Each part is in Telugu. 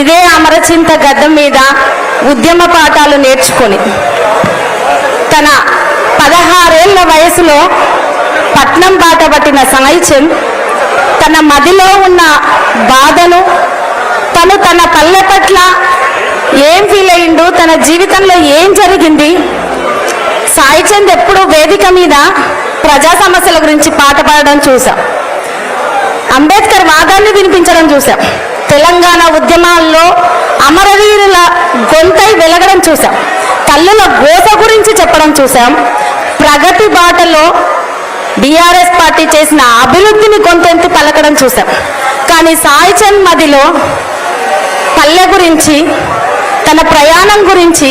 ఇదే అమరచింత గడ్డ మీద ఉద్యమ పాఠాలు నేర్చుకొని తన 16 ఏళ్ల వయసులో పట్నం బాట పట్టిన సాయి చంద్ తన మదిలో ఉన్న బాధను తన పల్లె పట్ల ఏం ఫీల్ అయ్యిండు, తన జీవితంలో ఏం జరిగింది. సాయి చంద్ ఎప్పుడు వేదిక మీద ప్రజా సమస్యల గురించి పాట పాడడం చూసాం, అంబేద్కర్ వాదాన్ని వినిపించడం చూసాం, తెలంగాణ ఉద్యమాల్లో అమరవీరుల గొంతై వెలగడం చూసాం, తల్లుల గోస గురించి చెప్పడం చూసాం, ప్రగతి బాటలో బీఆర్ఎస్ పార్టీ చేసిన అభివృద్ధిని గొంతెత్తి పలకడం చూసాం. కానీ సాయి చంద్ మదిలో పల్లె గురించి, తన ప్రయాణం గురించి,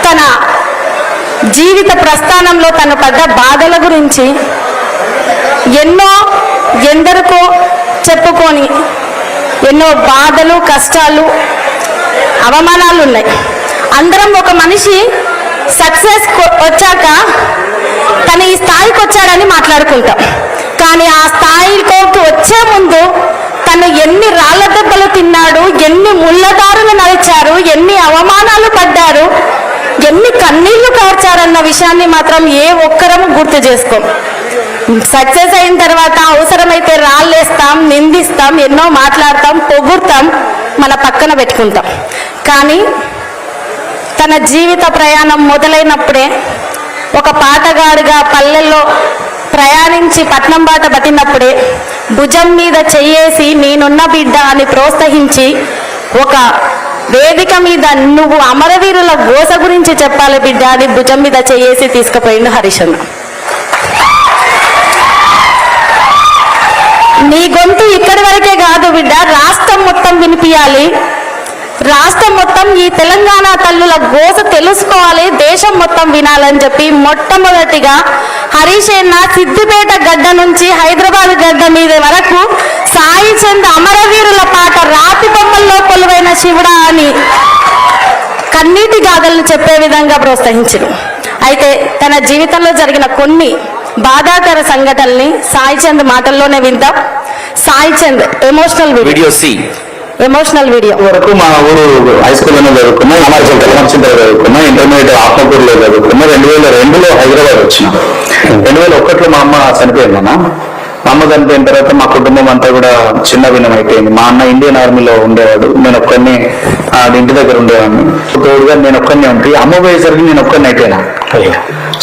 తన జీవిత ప్రస్థానంలో తను పడ్డ బాధల గురించి ఎందరికో చెప్పుకొని ఎన్నో బాధలు, కష్టాలు, అవమానాలు ఉన్నాయి. అందరం ఒక మనిషి సక్సెస్ వచ్చాక తను ఈ స్థాయికి వచ్చాడని మాట్లాడుకుంటాం. కానీ ఆ స్థాయికి వచ్చే ముందు తను ఎన్ని రాళ్ల దెబ్బలు తిన్నాడు, ఎన్ని ముళ్ళదారులు నడిచారు, ఎన్ని అవమానాలు పడ్డారు, ఎన్ని కన్నీళ్లు కార్చారన్న విషయాన్ని మాత్రం ఏ ఒక్కరము గుర్తు చేసుకోం. సక్సెస్ అయిన తర్వాత అవసరమైతే రాళ్ళేస్తాం, నిందిస్తాం, ఎన్నో మాట్లాడతాం, పొగుడతాం, మన పక్కన పెట్టుకుంటాం. కానీ తన జీవిత ప్రయాణం మొదలైనప్పుడే ఒక పాటగాడిగా పల్లెల్లో ప్రయాణించి పట్నం బాట పట్టినప్పుడే భుజం మీద చెయ్యేసి నేనున్న బిడ్డ అని ప్రోత్సహించి ఒక వేదిక మీద నువ్వు అమరవీరుల గోస గురించి చెప్పాలి బిడ్డ అని భుజం మీద చెయ్యేసి తీసుకుపోయిండు హరీష్ అన్న. నీ గొంతు ఇక్కడి వరకే కాదు బిడ్డ, రాష్ట్రం మొత్తం వినిపించాలి, రాష్ట్రం మొత్తం ఈ తెలంగాణ తల్లుల గోస తెలుసుకోవాలి, దేశం మొత్తం వినాలని చెప్పి మొట్టమొదటిగా హరీష్ అన్న సిద్దిపేట గడ్డ నుంచి హైదరాబాద్ గడ్డ మీద వరకు సాయి చంద్ అమరవీరుల పాట రాతి బొమ్మల్లో కొలువైన శివుడా అని కన్నీటి గాథలను చెప్పే విధంగా ప్రోత్సహించారు. అయితే తన జీవితంలో జరిగిన కొన్ని బాధాకర సంఘటనల్ని సాయి చంద్ మాటల్లోనే విందాం. సాయి చంద్ ఎమోషనల్ వీడియో వరకు మా ఊరు హై స్కూల్లోనే చదువుకున్నా, అమరచింతలో చదువుకున్నా, ఇంటర్మీడియట్ ఆత్మకూరులో చదువుకున్నా. 2002లో హైదరాబాద్ వచ్చిన. 2001లో మా అమ్మ చనిపోయిందన్న. మా అమ్మ చనిపోయిన తర్వాత మా కుటుంబం అంతా కూడా చిన్న భిన్నం అయిపోయింది. మా అన్న ఇండియన్ ఆర్మీలో ఉండేవాడు, నేను ఒక్కడిని ఇంటి దగ్గర ఉండేవాడిని. తోడుగా నేను ఒక్కడినే ఉంటే అమ్మ పోయేసరికి నేను ఒక్కడిని అయిపోయినా.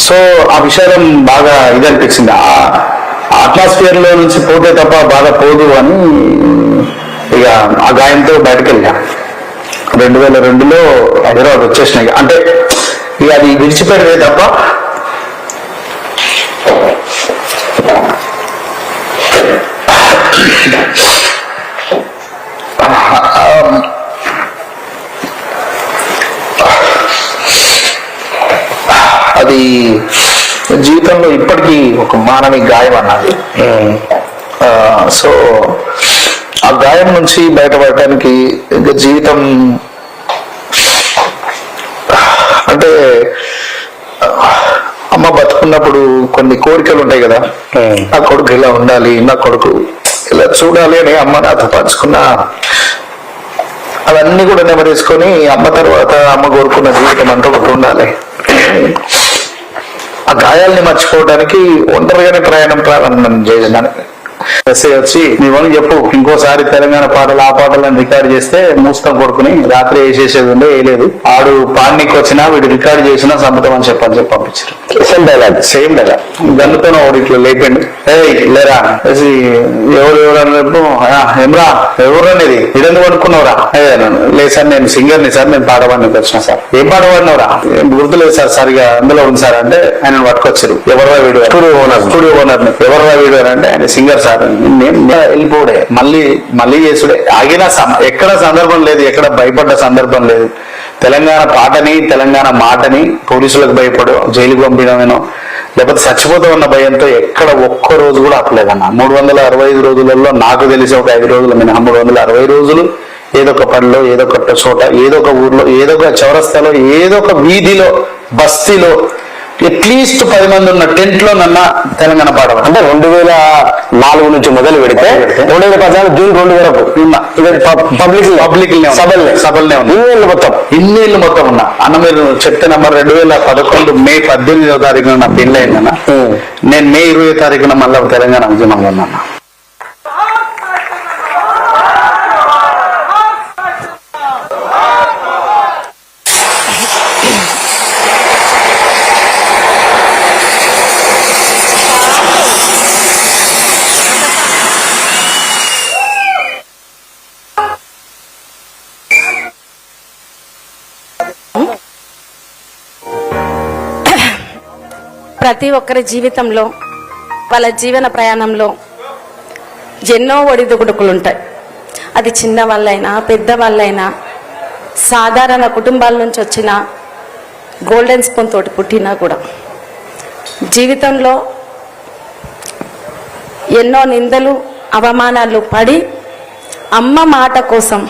సో ఆ విషయం బాగా ఇది అనిపించింది. ఆ అట్మాస్ఫియర్ లో నుంచి పోతే తప్ప బాగా పోదు అని ఇక ఆ గాయంతో బయటకు వెళ్ళా. 2002లో హైదరాబాద్ వచ్చేసినాయి. అంటే ఇక అది విడిచిపెట్టదే తప్ప అది జీవితంలో ఇప్పటికీ ఒక మానవి గాయం అన్నది. సో ఆ గాయం నుంచి బయటపడటానికి ఇంకా జీవితం అంటే అమ్మ బతుకున్నప్పుడు కొన్ని కోరికలు ఉంటాయి కదా, నా కొడుకు ఇలా ఉండాలి, నా కొడుకు ఇలా చూడాలి అని అమ్మ నాతో పంచుకున్నా. అవన్నీ కూడా నెమరేసుకొని అమ్మ తర్వాత అమ్మ కోరుకున్న జీవితం అంతా ఒకటి ఉండాలి. ఆ గాయాల్ని మర్చిపోవడానికి ఒంటరిగానే ప్రారంభం చేయాలని మెసేజ్ వచ్చి నీవని చెప్పు, ఇంకోసారి తెలంగాణ పాటలు ఆ పాటలను రికార్డ్ చేస్తే మూస్తాం కొడుకుని రాత్రి వేసేసేది ఉండే వేయలేదు, ఆడు పాడనీకి వచ్చినా వీడు రికార్డ్ చేసినా సమ్మతం అని చెప్పి పంపించారు. సేమ్ డైలాగ్ గన్నుతో ఒకటి ఇట్లా లేపండి, లేరా ఎవరు అన్నప్పుడు ఏమరా ఎవరు అనేది ఇడెందుకు అనుకున్నావురా, లేదు సార్ నేను సింగర్ని సార్, నేను పాడవాడిని వచ్చిన సార్. ఏం పాడవాడినవరా, గుర్తులేదు సార్, సరిగా అందులో ఉంది సార్ అంటే ఆయన పట్టుకొచ్చారు. ఎవర్రా వీడు, స్టూడియో ఓనర్ ఎవర్రా వీడు అని అంటే ఆయన సింగర్ సార్. నేను వెళ్ళిపోడే, మళ్ళీ చేసుడే. ఆగిన ఎక్కడ సందర్భం లేదు, ఎక్కడ భయపడ్డ సందర్భం లేదు. తెలంగాణ పాటని తెలంగాణ మాటని పోలీసులకు భయపడు జైలుకు పంపించడమేనో లేకపోతే చచ్చిపోతూ ఉన్న భయంతో ఎక్కడ ఒక్క రోజు కూడా ఆపలేదన్న. 365 రోజులలో నాకు తెలిసి ఒక 5 రోజులు మినహా 360 రోజులు ఏదో ఒక పనిలో, ఏదో ఒక చోట, ఏదో ఒక ఊర్లో, ఏదో ఒక చౌరస్తాలో, ఏదో ఒక వీధిలో, బస్తీలో అట్లీస్ట్ 10 మంది ఉన్న టెంట్ లో నన్న తెలంగాణ పాడవాలి. అంటే 2004 నుంచి మొదలు పెడితే 2014 జూన్ 2 వరకు పబ్లిక్ సభలనే ఉంది. ఇన్నేళ్ళు మొత్తం ఉన్నా అన్న. మీరు చెప్తే నంబర్ 2011 మే 18వ తారీఖున నా పెళ్లి అయిందన్న. నేను మే 20వ తారీఖున మళ్ళీ తెలంగాణ ఉద్యమంలో ఉన్నా. ప్రతి ఒక్కరి జీవితంలో వాళ్ళ జీవన ప్రయాణంలో ఎన్నో ఒడిదుడుకులు ఉంటాయి. అది చిన్న వాళ్ళైనా పెద్ద వాళ్ళైనా, సాధారణ కుటుంబాల నుంచి వచ్చిన గోల్డెన్ స్పూన్ తోటి పుట్టినా కూడా జీవితంలో ఎన్నో నిందలు అవమానాలు పడి అమ్మ మాట కోసం